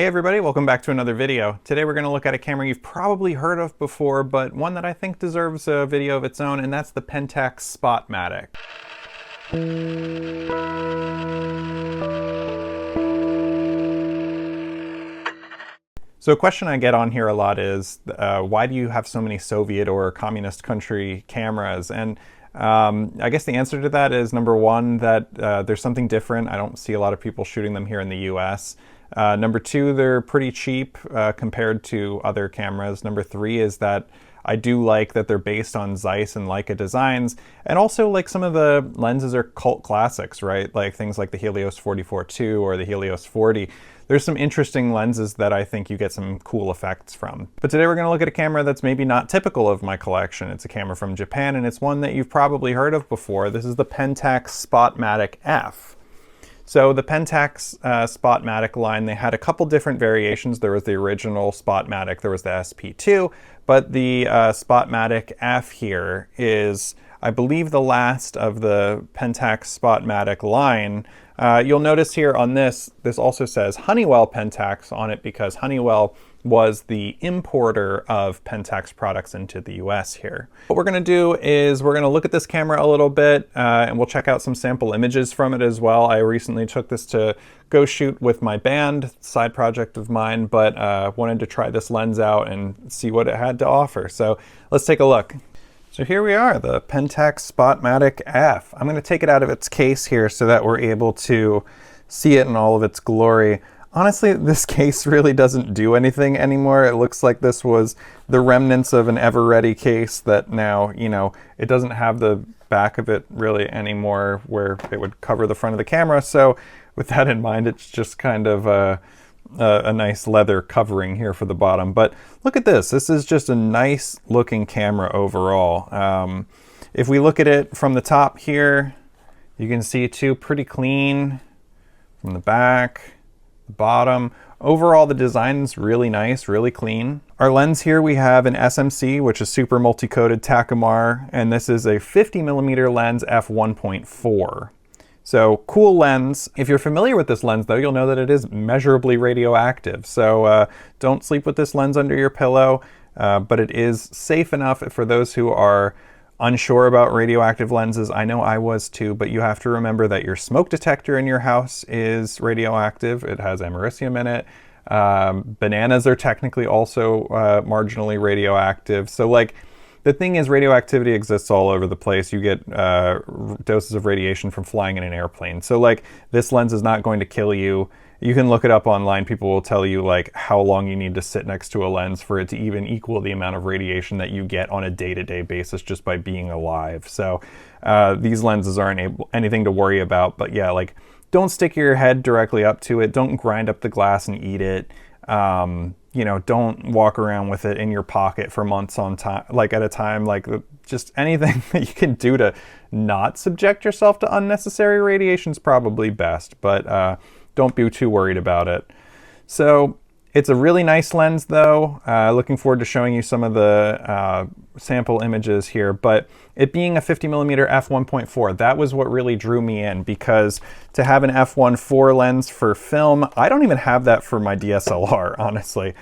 Hey everybody, welcome back to another video. Today we're going to look at a camera you've probably heard of before, but one that I think deserves a video of its own, and that's the Pentax Spotmatic. So a question I get on here a lot is, why do you have so many Soviet or communist country cameras? And I guess the answer to that is, number one, that there's something different. I don't see a lot of people shooting them here in the US. Number two, they're pretty cheap compared to other cameras. Number three is that I do like that they're based on Zeiss and Leica designs. And also, like, some of the lenses are cult classics, right? Like things like the Helios 44-2 or the Helios 40. There's some interesting lenses that I think you get some cool effects from. But today we're going to look at a camera that's maybe not typical of my collection. It's a camera from Japan, and it's one that you've probably heard of before. This is the Pentax Spotmatic F. So the Pentax Spotmatic line, they had a couple different variations. There was the original Spotmatic, there was the SP2, but the Spotmatic F here is, I believe, the last of the Pentax Spotmatic line. You'll notice here on this also says Honeywell Pentax on it because Honeywell was the importer of Pentax products into the US here. What we're going to do is we're going to look at this camera a little bit and we'll check out some sample images from it as well. I recently took this to go shoot with my band, side project of mine, but wanted to try this lens out and see what it had to offer. So let's take a look. So here we are, the Pentax Spotmatic F. I'm going to take it out of its case here so that we're able to see it in all of its glory. Honestly, this case really doesn't do anything anymore. It looks like this was the remnants of an ever-ready case that now, you know, it doesn't have the back of it really anymore where it would cover the front of the camera. So with that in mind, it's just kind of a nice leather covering here for the bottom. But look at this. This is just a nice looking camera overall. If we look at it from the top here, you can see too, pretty clean from the back. Bottom. Overall, the design's really nice, really clean. Our lens here, we have an SMC, which is super multi-coated Takumar, and this is a 50mm lens f1.4. So cool lens. If you're familiar with this lens though, you'll know that it is measurably radioactive. So don't sleep with this lens under your pillow, but it is safe enough for those who are unsure about radioactive lenses. I know I was too, but you have to remember that your smoke detector in your house is radioactive. It has americium in it. Bananas are technically also marginally radioactive. So like, the thing is, radioactivity exists all over the place. You get doses of radiation from flying in an airplane. So like, this lens is not going to kill you. You can look it up online. People will tell you like how long you need to sit next to a lens for it to even equal the amount of radiation that you get on a day-to-day basis just by being alive. So these lenses aren't anything to worry about. But yeah, like, don't stick your head directly up to it. Don't grind up the glass and eat it. You know, don't walk around with it in your pocket for months on time, like at a time. Like, just anything that you can do to not subject yourself to unnecessary radiation is probably best. But don't be too worried about it. So it's a really nice lens though. Looking forward to showing you some of the sample images here, but it being a 50mm f1.4, that was what really drew me in, because to have an f1.4 lens for film, I don't even have that for my DSLR, honestly.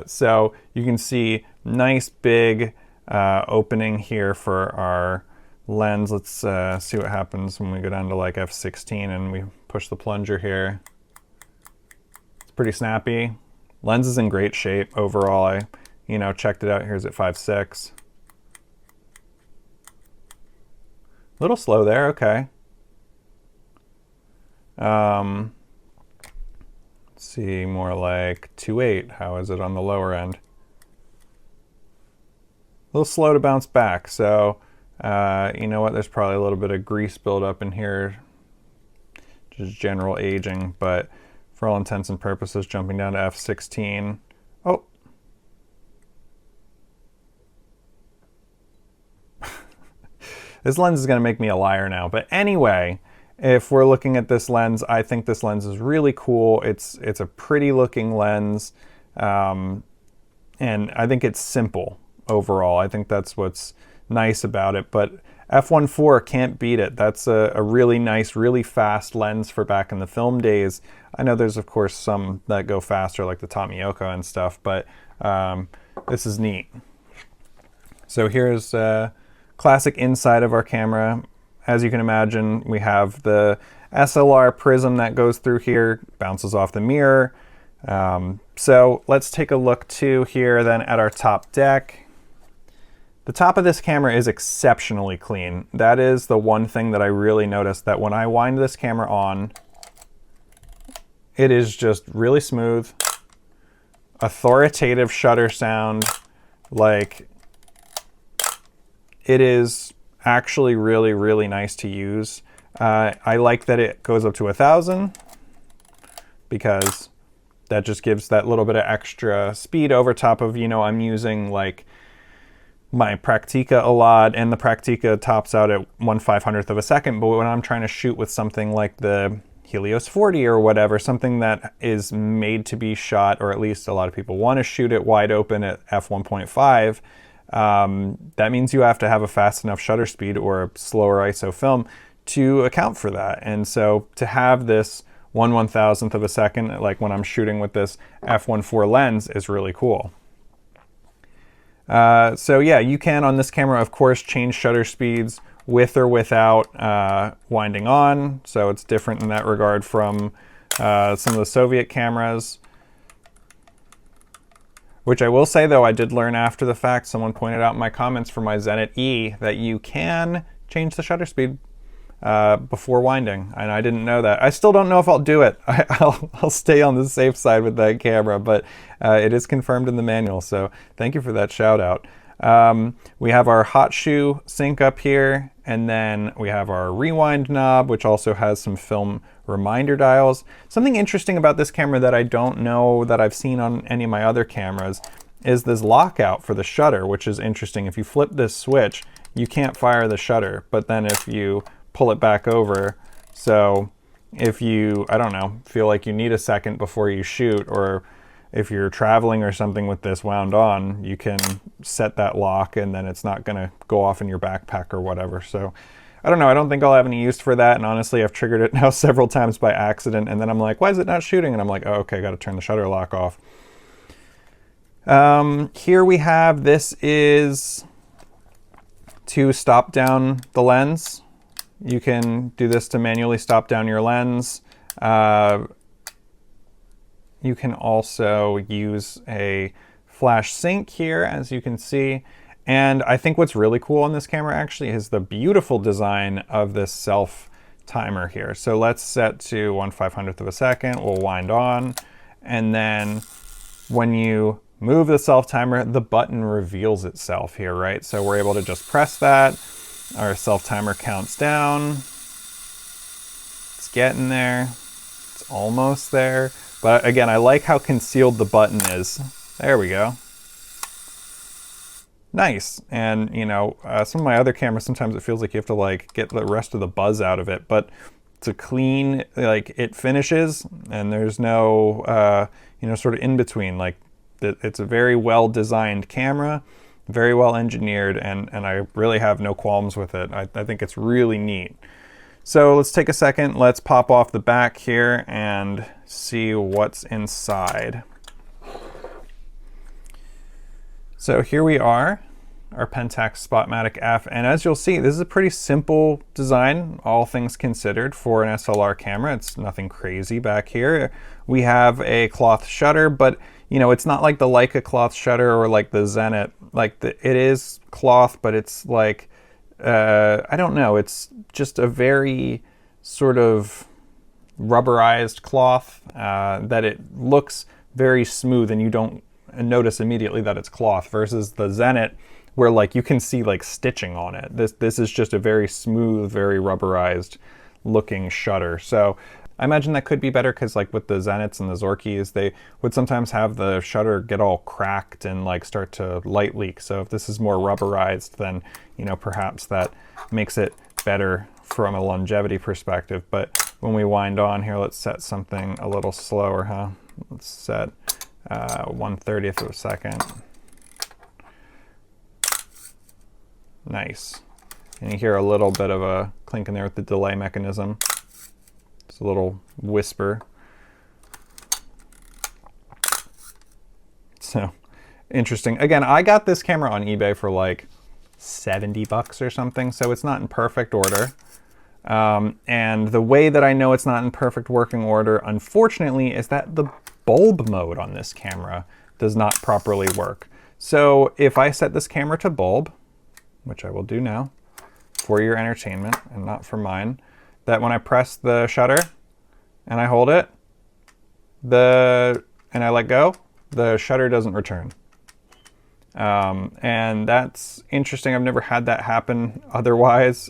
So you can see nice big opening here for our lens. Let's see what happens when we go down to like f16 and we push the plunger here. It's pretty snappy. Lens is in great shape overall. I, checked it out. Here's at 5.6. A little slow there. Okay. Let's see, more like 2.8. How is it on the lower end? A little slow to bounce back. So you know what? There's probably a little bit of grease buildup in here, just general aging, but for all intents and purposes, jumping down to f16. Oh. This lens is going to make me a liar now. But anyway, if we're looking at this lens, I think this lens is really cool. It's a pretty looking lens. And I think it's simple overall. I think that's what's nice about it. But f1.4 can't beat it. That's a really nice, really fast lens for back in the film days. I know there's of course some that go faster like the Tomioka and stuff, but this is neat. So here's a classic inside of our camera. As you can imagine, we have the SLR prism that goes through here, bounces off the mirror. So let's take a look too here then at our top deck. The top of this camera is exceptionally clean. That is the one thing that I really noticed, that when I wind this camera on, it is just really smooth, authoritative shutter sound. Like, it is actually really, really nice to use. I like that it goes up to 1,000 because that just gives that little bit of extra speed over top of, you know, I'm using like my Praktica a lot, and the Praktica tops out at 1/500th of a second. But when I'm trying to shoot with something like the Helios 40 or whatever, something that is made to be shot, or at least a lot of people want to shoot it wide open at f1.5, that means you have to have a fast enough shutter speed or a slower ISO film to account for that. And so to have this 1/1000th of a second, like when I'm shooting with this f1.4 lens, is really cool. So yeah, you can on this camera, of course, change shutter speeds with or without winding on. So it's different in that regard from some of the Soviet cameras. Which I will say though, I did learn after the fact, someone pointed out in my comments for my Zenit E that you can change the shutter speed before winding, and I didn't know that. I still don't know if I'll do it. I'll stay on the safe side with that camera, but it is confirmed in the manual, so thank you for that shout out. We have our hot shoe sync up here, and then we have our rewind knob, which also has some film reminder dials. Something interesting about this camera that I don't know that I've seen on any of my other cameras is this lockout for the shutter, which is interesting. If you flip this switch, you can't fire the shutter, but then if you pull it back over, so if you, I don't know, feel like you need a second before you shoot, or if you're traveling or something with this wound on, you can set that lock and then it's not gonna go off in your backpack or whatever. So I don't know, I don't think I'll have any use for that, and honestly I've triggered it now several times by accident, and then I'm like, why is it not shooting? And I'm like, oh, okay, gotta turn the shutter lock off. Here we have, this is to stop down the lens. You can do this to manually stop down your lens. You can also use a flash sync here, as you can see. And I think what's really cool on this camera actually is the beautiful design of this self timer here. So let's set to 1/500th of a second. We'll wind on. And then when you move the self timer, the button reveals itself here, right? So we're able to just press that. Our self timer counts down. It's getting there. It's almost there. But again, I like how concealed the button is. There we go. Nice. And you know, some of my other cameras, sometimes it feels like you have to like get the rest of the buzz out of it, but it's a clean, like it finishes and there's no, you know, sort of in between. Like it's a very well designed camera, very well engineered, and I really have no qualms with it. I think it's really neat. So let's take a second, let's pop off the back here and see what's inside. So here we are, our Pentax Spotmatic F, and as you'll see, this is a pretty simple design, all things considered, for an SLR camera. It's nothing crazy back here. We have a cloth shutter, but you know, it's not like the Leica cloth shutter or like the Zenit. Like it is cloth, but it's like, I don't know, it's just a very sort of rubberized cloth that it looks very smooth and you don't notice immediately that it's cloth, versus the Zenit where like you can see like stitching on it. This is just a very smooth, very rubberized looking shutter. So I imagine that could be better because like with the Zenits and the Zorkis, they would sometimes have the shutter get all cracked and like start to light leak. So if this is more rubberized, then you know, perhaps that makes it better from a longevity perspective. But when we wind on here, let's set something a little slower, huh? Let's set 1/30th of a second. Nice. And you hear a little bit of a clink in there with the delay mechanism. It's a little whisper. So interesting. Again, I got this camera on eBay for like 70 bucks or something, so it's not in perfect order. And the way that I know it's not in perfect working order, unfortunately, is that the bulb mode on this camera does not properly work. So if I set this camera to bulb, which I will do now for your entertainment and not for mine, that when I press the shutter and I hold it, and I let go, the shutter doesn't return. And that's interesting. I've never had that happen otherwise.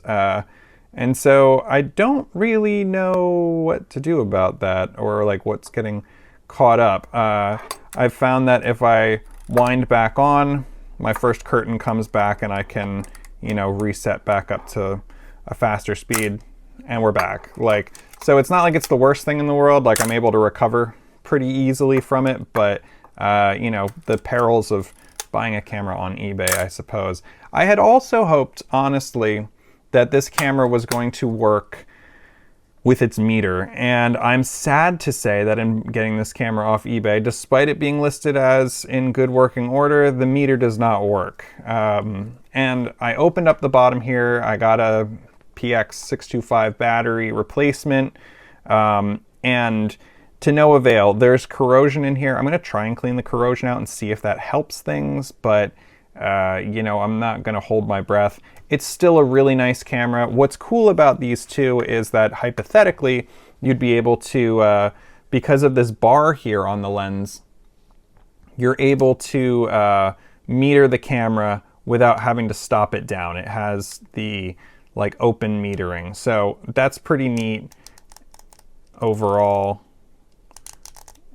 And so I don't really know what to do about that, or like what's getting caught up. I've found that if I wind back on, my first curtain comes back and I can, you know, reset back up to a faster speed and we're back. Like, so it's not like it's the worst thing in the world. Like, I'm able to recover pretty easily from it, but you know, the perils of buying a camera on eBay, I suppose. I had also hoped, honestly, that this camera was going to work with its meter, and I'm sad to say that in getting this camera off eBay, despite it being listed as in good working order, the meter does not work. And I opened up the bottom here. I got a PX625 battery replacement, and to no avail. There's corrosion in here. I'm gonna try and clean the corrosion out and see if that helps things, but you know, I'm not gonna hold my breath. It's still a really nice camera. What's cool about these two is that hypothetically, you'd be able to, because of this bar here on the lens, you're able to meter the camera without having to stop it down. It has the like open metering. So that's pretty neat overall.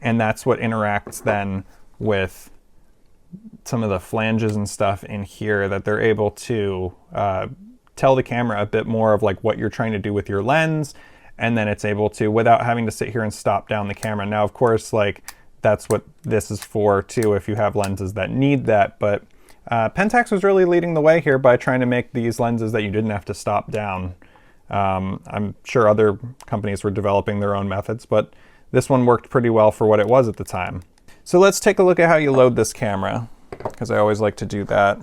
And that's what interacts then with some of the flanges and stuff in here, that they're able to tell the camera a bit more of like what you're trying to do with your lens, and then it's able to, without having to sit here and stop down the camera. Now, of course, like that's what this is for too, if you have lenses that need that, but Pentax was really leading the way here by trying to make these lenses that you didn't have to stop down. I'm sure other companies were developing their own methods, but this one worked pretty well for what it was at the time. So let's take a look at how you load this camera, because I always like to do that.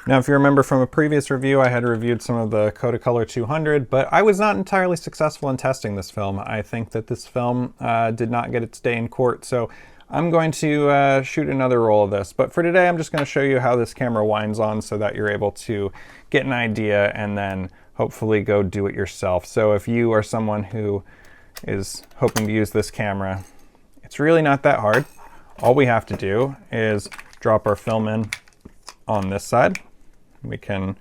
Now, if you remember from a previous review, I had reviewed some of the Kodacolor 200, but I was not entirely successful in testing this film. I think that this film did not get its day in court, so I'm going to shoot another roll of this. But for today, I'm just going to show you how this camera winds on so that you're able to get an idea and then hopefully go do it yourself. So if you are someone who is hoping to use this camera, it's really not that hard. All we have to do is drop our film in on this side. We can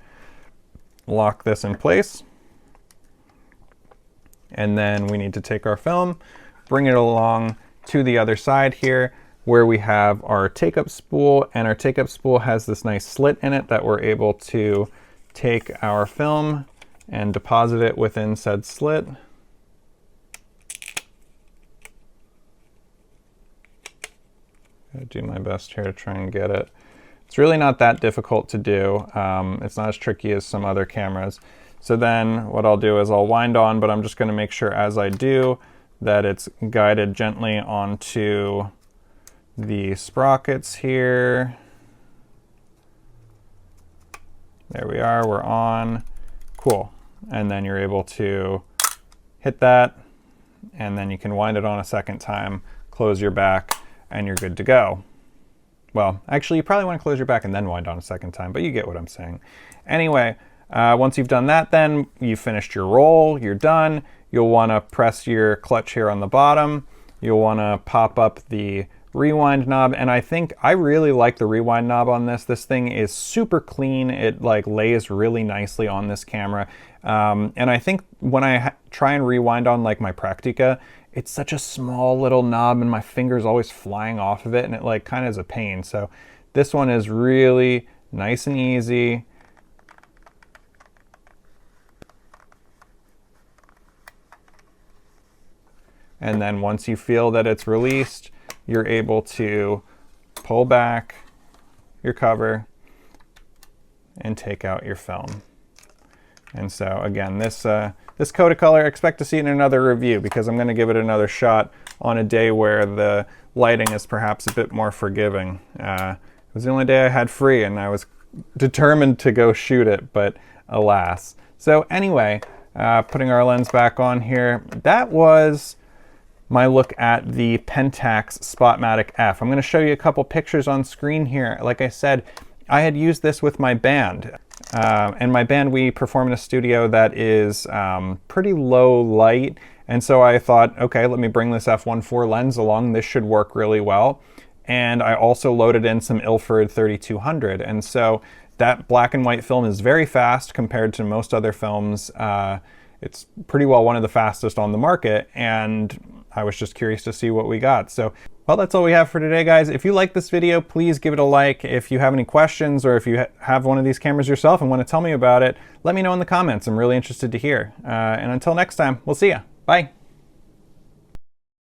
lock this in place. And then we need to take our film, bring it along to the other side here, where we have our take-up spool, and our take-up spool has this nice slit in it that we're able to take our film and deposit it within said slit. I'll do my best here to try and get it. It's really not that difficult to do. It's not as tricky as some other cameras. So then what I'll do is I'll wind on, but I'm just going to make sure as I do that it's guided gently onto the sprockets here. There we are, we're on. Cool. And then you're able to hit that, and then you can wind it on a second time, close your back, and you're good to go. Well, actually, you probably want to close your back and then wind on a second time, but you get what I'm saying. Anyway, once you've done that, then you've finished your roll, you're done. You'll want to press your clutch here on the bottom. You'll want to pop up the rewind knob, and I really like the rewind knob on this. This thing is super clean. It like lays really nicely on this camera. And I think when I try and rewind on like my Praktica, it's such a small little knob and my finger's always flying off of it, and it like kind of is a pain. So this one is really nice and easy. And then once you feel that it's released, you're able to pull back your cover and take out your film. And so again, this Kodacolor, expect to see it in another review because I'm going to give it another shot on a day where the lighting is perhaps a bit more forgiving. It was the only day I had free and I was determined to go shoot it, but alas. So anyway, putting our lens back on here, that was my look at the Pentax Spotmatic F. I'm going to show you a couple pictures on screen here. Like I said, I had used this with my band. And my band, we perform in a studio that is pretty low light. And so I thought, okay, let me bring this f1.4 lens along. This should work really well. And I also loaded in some Ilford 3200. And so that black and white film is very fast compared to most other films. It's pretty well one of the fastest on the market. And I was just curious to see what we got. So, well, that's all we have for today, guys. If you like this video, please give it a like. If you have any questions or if you have one of these cameras yourself and want to tell me about it, let me know in the comments. I'm really interested to hear. And until next time, we'll see ya. Bye.